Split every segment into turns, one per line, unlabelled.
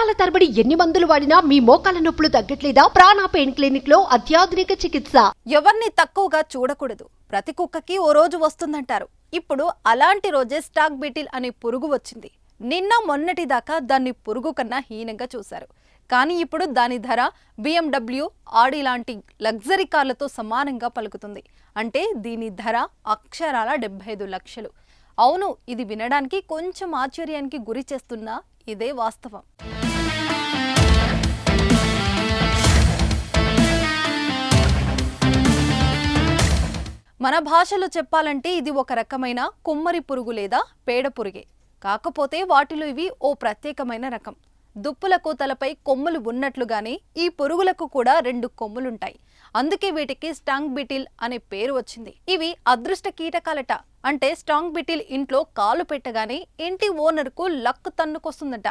నెలల తరబడి ఎన్ని మందులు వాడినా మీ మోకాల నొప్పులు తగ్గట్లేదా? ప్రాణ పెయిన్ క్లినిక్ లో అత్యాధునిక చికిత్స.
ఎవరిని తక్కువగా చూడకూడదు, ప్రతి కుక్కకి ఓ రోజు వస్తుందంటారు. ఇప్పుడు అలాంటి రోజే స్టాగ్ బీటిల్ అనే పురుగు వచ్చింది. నిన్న మొన్నటి దాకా దాన్ని పురుగు కన్నా హీనంగా చూశారు. కానీ ఇప్పుడు దాని ధర BMW, ఆడి లాంటి లగ్జరీ కార్లతో సమానంగా పలుకుతుంది. అంటే దీని ధర అక్షరాల 75 లక్షలు. అవును, ఇది వినడానికి కొంచెం ఆశ్చర్యానికి గురి చేస్తున్నా ఇదే వాస్తవం. మన భాషలో చెప్పాలంటే ఇది ఒక రకమైన కుమ్మరి పురుగు లేదా పేడ పురుగే. కాకపోతే వాటిలో ఇవి ఓ ప్రత్యేకమైన రకం. దుప్పులకు తలపై కొమ్ములు ఉన్నట్లుగానే ఈ పురుగులకు కూడా 2 కొమ్ములుంటాయి. అందుకే వీటికి స్టాంగ్ బీటిల్ అనే పేరు వచ్చింది. ఇవి అదృష్ట కీటకాలట. అంటే స్టాంగ్ బీటిల్ ఇంట్లో కాలు పెట్టగానే ఇంటి ఓనర్కు లక్ తన్నుకొస్తుందట.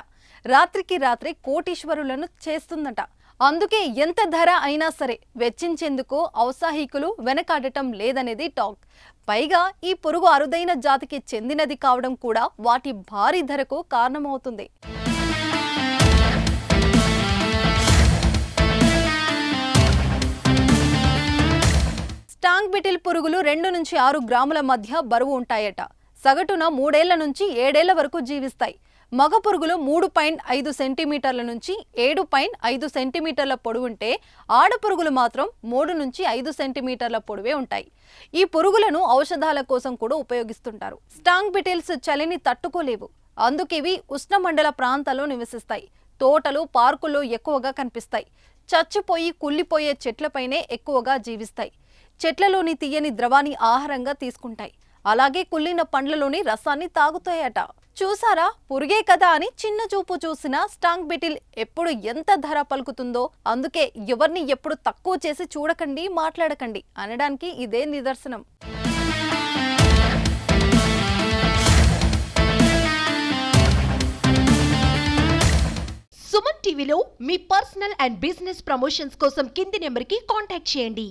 రాత్రికి రాత్రి కోటీశ్వరులను చేస్తుందట. అందుకే ఎంత ధర అయినా సరే వెచ్చించేందుకు ఔత్సాహికులు వెనకాడటం లేదనేది టాక్. పైగా ఈ పురుగు అరుదైన జాతికి చెందినది కావడం కూడా వాటి భారీ ధరకు కారణమవుతుంది. స్టాంగ్ బీటిల్ పురుగులు 2 నుంచి 6 గ్రాముల మధ్య బరువు ఉంటాయట. సగటున 3 ఏళ్ల నుంచి 7 ఏళ్ల వరకు జీవిస్తాయి. మగ పురుగులు 3.5 సెంటీమీటర్ల నుంచి 7.5 సెంటీమీటర్ల పొడవుంటే ఆడ పురుగులు మాత్రం 3 నుంచి 5 సెంటీమీటర్ల పొడవే ఉంటాయి. ఈ పురుగులను ఔషధాల కోసం కూడా ఉపయోగిస్తుంటారు. స్టాంగ్ బీటిల్స్ చలిని తట్టుకోలేవు. అందుకే ఇవి ఉష్ణమండల ప్రాంతాల్లో నివసిస్తాయి. తోటలు, పార్కుల్లో ఎక్కువగా కనిపిస్తాయి. చచ్చిపోయి కుళ్ళిపోయే చెట్లపైనే ఎక్కువగా జీవిస్తాయి. చెట్లలోని తీయని ద్రవాన్ని ఆహారంగా తీసుకుంటాయి. అలాగే కుళ్ళిన పండ్లలోని రసాన్ని తాగుతాయట. చూసారా, పురుగే కదా అని చిన్న చూపు చూసిన స్టాంగ్ బీటిల్ ఎప్పుడు ఎంత ధర పలుకుతుందో. అందుకే ఎవరిని ఎప్పుడు తక్కువ చేసి చూడకండి, మాట్లాడకండి అనడానికి ఇదే నిదర్శనం.
సుమన్ టీవీలో మీ పర్సనల్ అండ్ బిజినెస్ ప్రమోషన్స్ కోసం కింది నెంబర్కి కాంటాక్ట్ చేయండి.